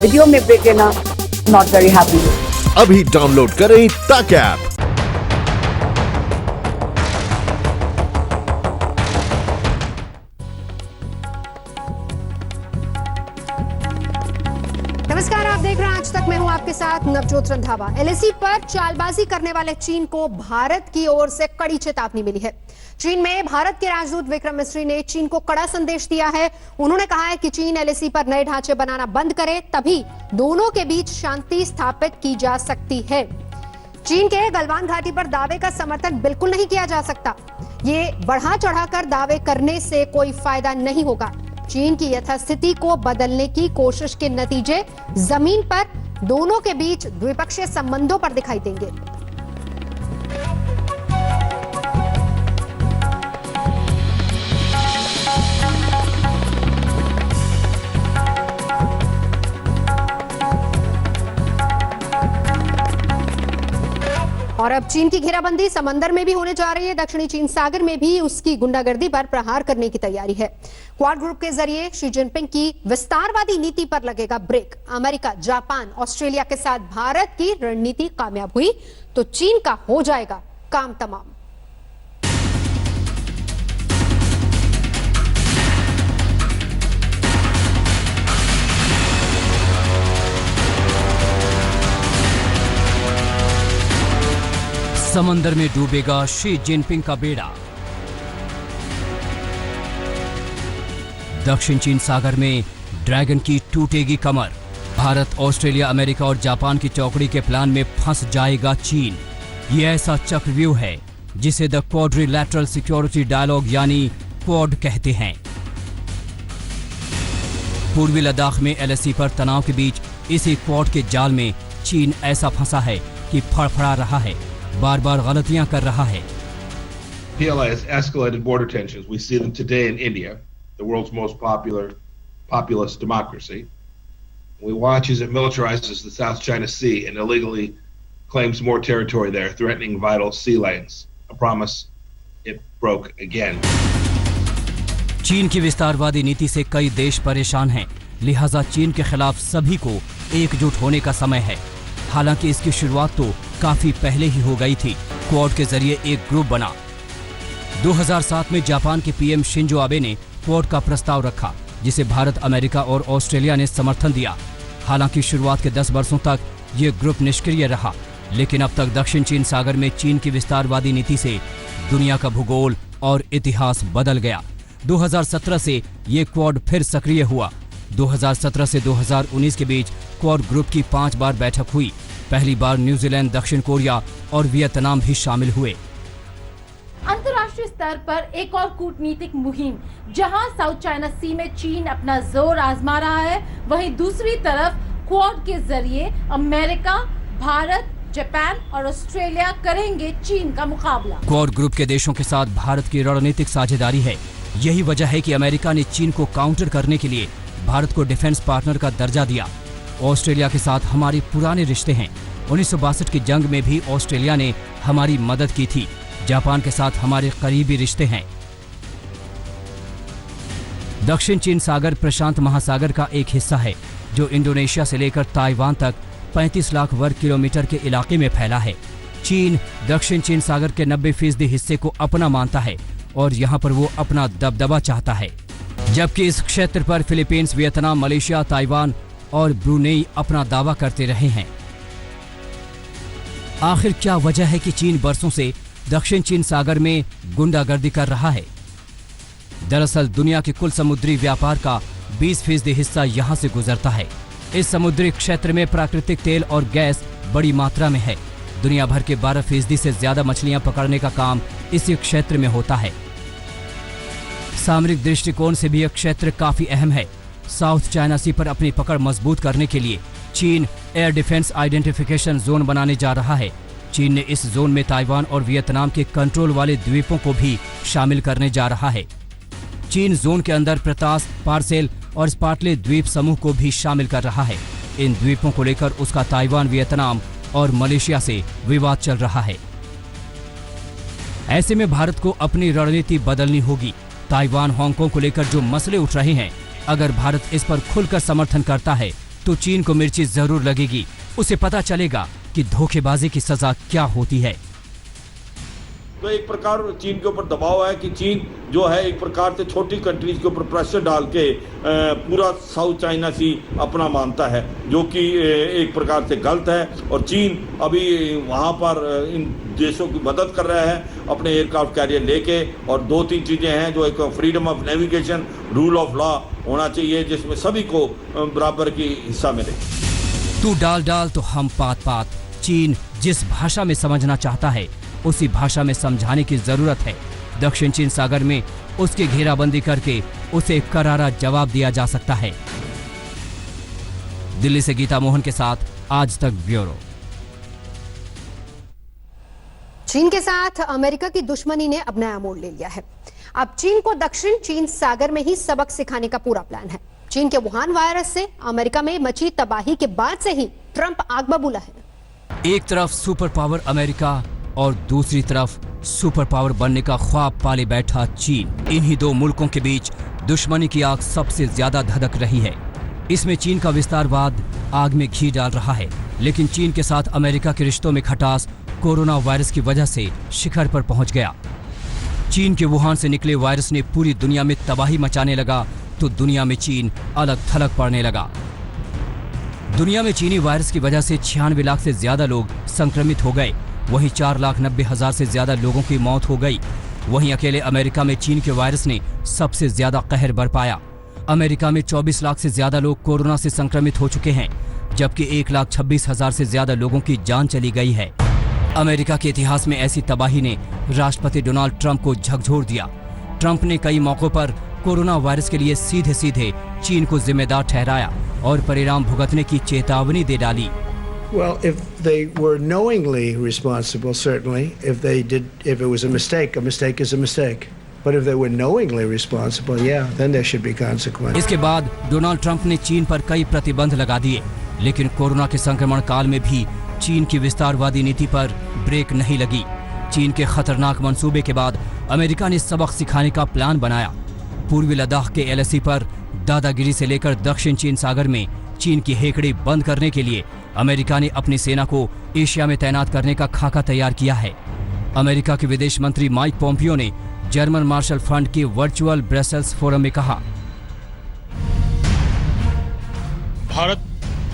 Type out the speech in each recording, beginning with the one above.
Video में break लेना not very happy. अभी डाउनलोड करें तक ऐप। नमस्कार, आप देख रहे हैं आज तक। मैं हूं आपके साथ नवजोत रंधावा। एलएसी पर चालबाजी करने वाले चीन को भारत की ओर से कड़ी चेतावनी मिली है। चीन में भारत के राजदूत विक्रम मिस्री ने चीन को कड़ा संदेश दिया है। उन्होंने कहा है कि चीन एलएसी पर नए ढांचे बनाना बंद करे, तभी दोनों के बीच शांति स्थापित की जा सकती है। चीन के गलवान घाटी पर दावे का समर्थन बिल्कुल नहीं किया जा सकता। ये बढ़ा चढ़ाकर दावे करने से कोई फायदा नहीं होगा। चीन की यथास्थिति को बदलने की कोशिश के नतीजे जमीन पर दोनों के बीच द्विपक्षीय संबंधों पर दिखाई देंगे। और अब चीन की घेराबंदी समंदर में भी होने जा रही है। दक्षिणी चीन सागर में भी उसकी गुंडागर्दी पर प्रहार करने की तैयारी है। क्वाड ग्रुप के जरिए शी जिनपिंग की विस्तारवादी नीति पर लगेगा ब्रेक। अमेरिका, जापान, ऑस्ट्रेलिया के साथ भारत की रणनीति कामयाब हुई तो चीन का हो जाएगा काम तमाम। समंदर में डूबेगा शी जिनपिंग का बेड़ा। दक्षिण चीन सागर में ड्रैगन की टूटेगी कमर। भारत, ऑस्ट्रेलिया, अमेरिका और जापान की चौकड़ी के प्लान में फंस जाएगा चीन। ये ऐसा चक्रव्यूह है जिसे द क्वाड्रिलैटरल सिक्योरिटी डायलॉग यानी क्वाड कहते हैं। पूर्वी लद्दाख में एलएसी पर तनाव के बीच इसी क्वाड के जाल में चीन ऐसा फंसा है कि फड़फड़ा रहा है, बार बार गलतियां कर रहा है। PLA has escalated border tensions. We see them today in India, the world's most populous democracy. We watch as it militarizes the South China Sea and illegally claims more territory there, threatening vital sea lanes. A promise it broke again. चीन की विस्तारवादी नीति से कई देश परेशान हैं, लिहाजा चीन के खिलाफ सभी को एकजुट होने का समय है। हालांकि इसकी शुरुआत तो काफी पहले ही हो गई थी। क्वाड के जरिए एक ग्रुप बना। 2007 में जापान के पीएम शिंजो आबे ने क्वाड का प्रस्ताव रखा, जिसे भारत, अमेरिका और ऑस्ट्रेलिया ने समर्थन दिया। हालांकि शुरुआत के 10 वर्षों तक ये ग्रुप निष्क्रिय रहा, लेकिन अब तक दक्षिण चीन सागर में चीन की विस्तारवादी नीति से दुनिया का भूगोल और इतिहास बदल गया। 2017 से ये क्वाड फिर सक्रिय हुआ। 2017 से 2019 के बीच क्वाड ग्रुप की 5 बार बैठक हुई। पहली बार न्यूजीलैंड, दक्षिण कोरिया और वियतनाम भी शामिल हुए। अंतर्राष्ट्रीय स्तर पर एक और कूटनीतिक मुहिम, जहां साउथ चाइना सी में चीन अपना जोर आजमा रहा है, वहीं दूसरी तरफ क्वाड के जरिए अमेरिका, भारत, जापान और ऑस्ट्रेलिया करेंगे चीन का मुकाबला। क्वाड ग्रुप के देशों के साथ भारत की रणनीतिक साझेदारी है। यही वजह है कि अमेरिका ने चीन को काउंटर करने के लिए भारत को डिफेंस पार्टनर का दर्जा दिया। ऑस्ट्रेलिया के साथ हमारे पुराने रिश्ते हैं। 1962 की जंग में भी ऑस्ट्रेलिया ने हमारी मदद की थी। जापान के साथ हमारे करीबी रिश्ते हैं। दक्षिण चीन सागर प्रशांत महासागर का एक हिस्सा है, जो इंडोनेशिया से लेकर ताइवान तक 35 लाख वर्ग किलोमीटर के इलाके में फैला है। चीन दक्षिण चीन सागर के 90% हिस्से को अपना मानता है और यहाँ पर वो अपना दबदबा चाहता है, जबकि इस क्षेत्र पर फिलीपींस, वियतनाम, मलेशिया, ताइवान और ब्रुनेई अपना दावा करते रहे हैं। आखिर क्या वजह है कि चीन बरसों से दक्षिण चीन सागर में गुंडागर्दी कर रहा है? दरअसल दुनिया के कुल समुद्री व्यापार का 20% हिस्सा यहाँ से गुजरता है। इस समुद्री क्षेत्र में प्राकृतिक तेल और गैस बड़ी मात्रा में है। दुनिया भर के 12% से ज्यादा मछलियां पकड़ने का काम इसी क्षेत्र में होता है। सामरिक दृष्टिकोण से भी यह क्षेत्र काफी अहम है। साउथ चाइना सी पर अपनी पकड़ मजबूत करने के लिए चीन एयर डिफेंस आइडेंटिफिकेशन जोन बनाने जा रहा है। चीन ने इस जोन में ताइवान और वियतनाम के कंट्रोल वाले द्वीपों को भी शामिल करने जा रहा है। चीन जोन के अंदर प्रतास, पार्सेल और स्पार्टले द्वीप समूह को भी शामिल कर रहा है। इन द्वीपों को लेकर उसका ताइवान, वियतनाम और मलेशिया से विवाद चल रहा है। ऐसे में भारत को अपनी रणनीति बदलनी होगी। ताइवान, हांगकांग को लेकर जो मसले उठ रहे हैं, अगर भारत इस पर खुलकर समर्थन करता है तो चीन को मिर्ची जरूर लगेगी। उसे पता चलेगा कि धोखेबाजी की सजा क्या होती है। तो एक प्रकार चीन के ऊपर दबाव है कि चीन जो है एक प्रकार से छोटी कंट्रीज के ऊपर प्रेशर डाल के पूरा साउथ चाइना सी अपना मानता है, जो कि एक प्रकार से गलत है। और चीन अभी वहाँ पर इन देशों की मदद कर रहा है अपने एयरक्राफ्ट कैरियर लेके। और 2-3 चीज़ें हैं जो एक freedom of navigation, rule of law होना चाहिए जिसमें सभी को बराबर की हिस्सा मिले। तू डाल डाल तो हम पात पात। चीन जिस भाषा में समझना चाहता है उसी भाषा में समझाने की जरूरत है। दक्षिण चीन सागर में उसकी घेराबंदी करके उसे करारा जवाब दिया जा सकता है। दिल्ली से गीता मोहन के साथ आज तक ब्यूरो। चीन के साथ अमेरिका की दुश्मनी ने अब नया मोड़ ले लिया है। अब चीन को दक्षिण चीन सागर में ही सबक सिखाने का पूरा प्लान है। चीन के वुहान वायरस से अमेरिका में मची तबाही के बाद से ही ट्रंप आग बबूला है। एक तरफ सुपर पावर अमेरिका और दूसरी तरफ सुपर पावर बनने का ख्वाब पाले बैठा चीन। इन्हीं दो मुल्कों के बीच दुश्मनी की आग सबसे ज्यादा धधक रही है। इसमें चीन का विस्तारवाद आग में घी डाल रहा है। लेकिन चीन के साथ अमेरिका के रिश्तों में खटास कोरोना वायरस की वजह से शिखर पर पहुंच गया। चीन के वुहान से निकले वायरस ने पूरी दुनिया में तबाही मचाने लगा तो दुनिया में चीन अलग थलग पड़ने लगा। दुनिया में चीनी वायरस की वजह से 96 लाख से ज्यादा लोग संक्रमित हो गए। वहीं 4,90,000 से ज्यादा लोगों की मौत हो गई। वहीं अकेले अमेरिका में चीन के वायरस ने सबसे ज्यादा कहर बरपाया। अमेरिका में 24 लाख से ज्यादा लोग कोरोना से संक्रमित हो चुके हैं, जबकि 1,26,000 से ज्यादा लोगों की जान चली गई है। अमेरिका के इतिहास में ऐसी तबाही ने राष्ट्रपति डोनाल्ड ट्रंप को झकझोर दिया। ट्रंप ने कई मौकों पर कोरोना वायरस के लिए सीधे सीधे चीन को जिम्मेदार ठहराया और परिणाम भुगतने की चेतावनी दे डाली। Well, if they were knowingly responsible, certainly. If it was a mistake is a mistake. But if they were knowingly responsible, yeah, then there should be consequences. इसके बाद डोनाल्ड ट्रंप ने चीन पर कई प्रतिबंध लगा दिए, लेकिन कोरोना के संक्रमण काल में भी चीन की विस्तारवादी नीति पर ब्रेक नहीं लगी। चीन के खतरनाक मंसूबे के बाद अमेरिका ने सबक सिखाने का प्लान बनाया। पूर्वी लद्दाख के LAC पर दादागिरी से लेकर दक्षिण चीन सागर में चीन की हेकड़ी बंद करने के लिए अमेरिका ने अपनी सेना को एशिया में तैनात करने का खाका तैयार किया है। अमेरिका के विदेश मंत्री माइक पोम्पियो ने जर्मन मार्शल फंड के वर्चुअल ब्रसेल्स फोरम में कहा, Bharat,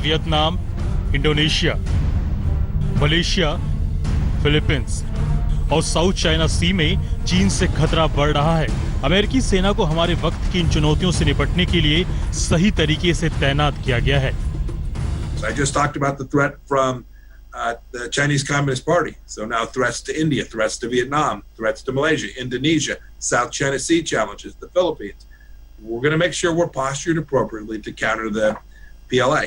Vietnam, Indonesia, Malaysia, Philippines और साउथ चाइना सी में चीन से खतरा बढ़ रहा है। अमेरिकी सेना को हमारे वक्त की इन चुनौतियों से निपटने के लिए सही तरीके से तैनात किया गया है। I just talked about the threat from the Chinese Communist Party. So now threats to India, threats to Vietnam, threats to Malaysia, Indonesia, South China Sea challenges, the Philippines. We're going to make sure we're postured appropriately to counter the PLA.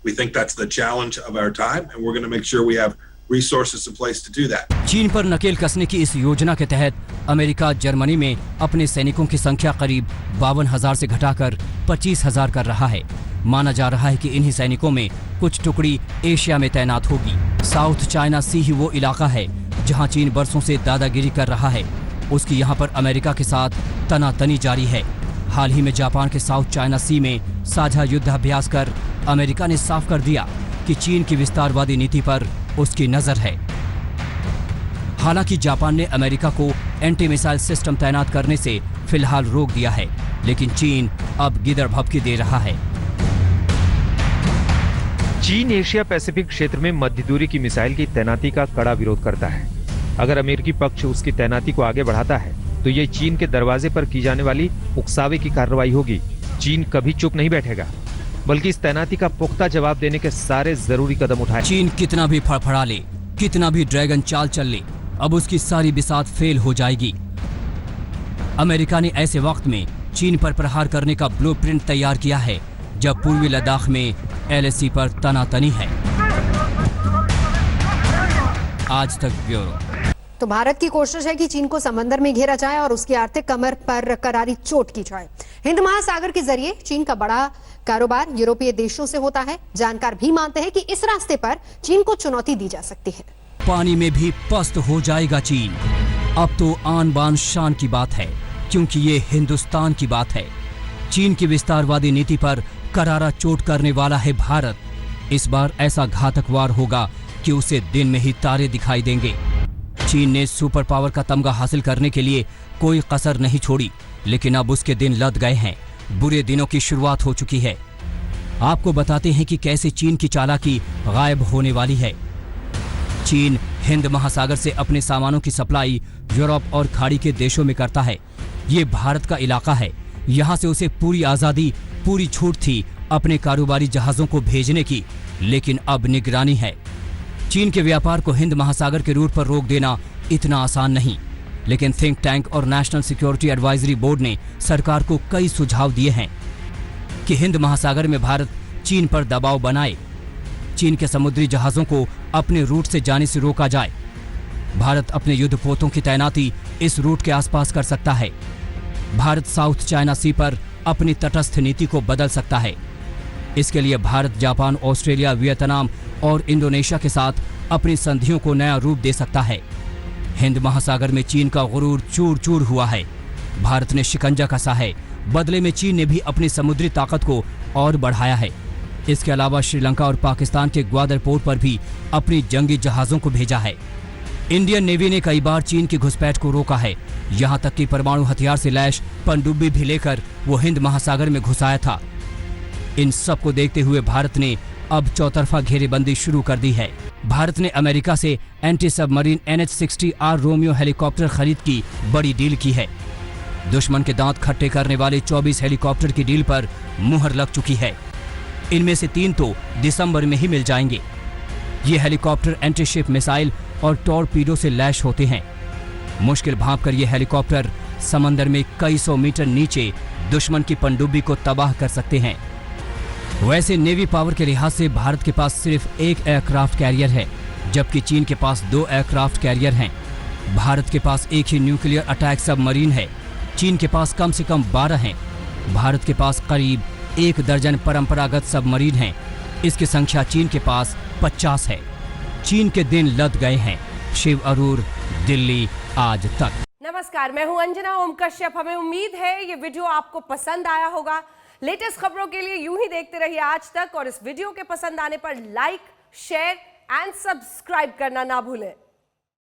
We think that's the challenge of our time, and we're going to make sure we have resources in place to do that. चीन पर नकेल कसने की इस योजना के तहत America Germany में अपने सैनिकों की संख्या करीब 52,000 से घटाकर 25,000 कर रहा है। माना जा रहा है कि इन्हीं सैनिकों में कुछ टुकड़ी एशिया में तैनात होगी। साउथ चाइना सी ही वो इलाका है जहां चीन बरसों से दादागिरी कर रहा है। उसकी यहां पर अमेरिका के साथ तनातनी जारी है। हाल ही में जापान के साउथ चाइना सी में साझा युद्धाभ्यास कर अमेरिका ने साफ कर दिया कि चीन की विस्तारवादी नीति पर उसकी नजर है। हालांकि जापान ने अमेरिका को एंटी मिसाइल सिस्टम तैनात करने से फिलहाल रोक दिया है, लेकिन चीन अब गिदड़ भभकी दे रहा है। चीन एशिया पैसिफिक क्षेत्र में मध्य दूरी की मिसाइल की तैनाती का कड़ा विरोध करता है। अगर अमेरिकी पक्ष उसकी तैनाती को आगे बढ़ाता है तो ये चीन के दरवाजे पर की जाने वाली उकसावे की कार्रवाई होगी। चीन कभी चुप नहीं बैठेगा, बल्कि इस तैनाती का पुख्ता जवाब देने के सारे जरूरी कदम उठाए। चीन कितना भी फड़फड़ा ले, कितना भी ड्रैगन चाल चल ले, अब उसकी सारी बिसात फेल हो जाएगी। अमेरिका ने ऐसे वक्त में चीन पर प्रहार करने का ब्लूप्रिंट तैयार किया है जब पूर्वी लद्दाख में LAC पर तनातनी है। आज तक ब्यूरो। तो भारत की कोशिश है कि चीन को समंदर में घेरा जाए और उसकी आर्थिक कमर पर करारी चोट की जाए। हिंद महासागर के जरिए चीन का बड़ा कारोबार यूरोपीय देशों से होता है। जानकार भी मानते हैं कि इस रास्ते पर चीन को चुनौती दी जा सकती है। पानी में भी पस्त हो जाएगा चीन। अब तो आन बान शान की बात है, क्योंकि ये हिंदुस्तान की बात है। चीन की विस्तारवादी नीति पर करारा चोट करने वाला है भारत। इस बार ऐसा घातक वार होगा कि उसे दिन में ही तारे दिखाई देंगे। चीन ने सुपर पावर का तमगा हासिल करने के लिए कोई कसर नहीं छोड़ी, लेकिन अब उसके दिन लद गए हैं। बुरे दिनों की शुरुआत हो चुकी है। आपको बताते हैं कि कैसे चीन की चालाकी गायब होने वाली है। चीन हिंद महासागर से अपने सामानों की सप्लाई यूरोप और खाड़ी के देशों में करता है। ये भारत का इलाका है। यहाँ से उसे पूरी आजादी, पूरी छूट थी अपने कारोबारी जहाजों को भेजने की, लेकिन अब निगरानी है। चीन के व्यापार को हिंद महासागर के रूट पर रोक देना इतना आसान नहीं, लेकिन थिंक टैंक और नेशनल सिक्योरिटी एडवाइजरी बोर्ड ने सरकार को कई सुझाव दिए हैं कि हिंद महासागर में भारत चीन पर दबाव बनाए, चीन के समुद्री जहाजों को अपने रूट से जाने से रोका जाए। भारत अपने युद्धपोतों की तैनाती इस रूट के आसपास कर सकता है। भारत साउथ चाइना सी पर अपनी तटस्थ नीति को बदल सकता है। इसके लिए भारत जापान, ऑस्ट्रेलिया, वियतनाम और इंडोनेशिया के साथ अपनी संधियों को नया रूप दे सकता है। हिंद महासागर में चीन का गुरूर चूर चूर हुआ है। भारत ने शिकंजा कसा है। बदले में चीन ने भी अपनी समुद्री ताकत को और बढ़ाया है। इसके अलावा श्रीलंका और पाकिस्तान के ग्वादर पोर्ट पर भी अपनी जंगी जहाजों को भेजा है। इंडियन नेवी ने कई बार चीन की घुसपैठ को रोका है। यहाँ तक कि परमाणु हथियार से लैस पनडुब्बी भी लेकर वो हिंद महासागर में घुस आया था। इन सब को देखते हुए भारत ने अब चौतरफा घेरेबंदी शुरू कर दी है। भारत ने अमेरिका से anti submarine NH-60R Romeo helicopter खरीद की बड़ी डील की है। दुश्मन के दांत खट्टे करने वाले 24 हेलीकॉप्टर की डील पर मुहर लग चुकी है। इनमें से 3 तो दिसंबर में ही मिल जाएंगे। ये हेलीकॉप्टर एंटी शिप मिसाइल और टॉर्पीडो से लैस होते हैं। मुश्किल भांप कर ये हेलीकॉप्टर समंदर में कई सौ मीटर नीचे दुश्मन की पनडुब्बी को तबाह कर सकते हैं। वैसे नेवी पावर के लिहाज से भारत के पास सिर्फ एक एयरक्राफ्ट कैरियर है, जबकि चीन के पास 2 एयरक्राफ्ट कैरियर हैं। भारत के पास एक ही न्यूक्लियर अटैक सबमरीन है। चीन के पास कम से कम 12 हैं। भारत के पास करीब 1 दर्जन परंपरागत सबमरीन हैं। इसकी संख्या चीन के पास 50 है। चीन के दिन लद गए हैं। शिव अरूर, दिल्ली आज तक। नमस्कार, मैं हूं अंजना ओम कश्यप। हमें उम्मीद है ये वीडियो आपको पसंद आया होगा। लेटेस्ट खबरों के लिए यूं ही देखते रहिए आज तक, और इस वीडियो के पसंद आने पर लाइक, शेयर एंड सब्सक्राइब करना ना भूलें।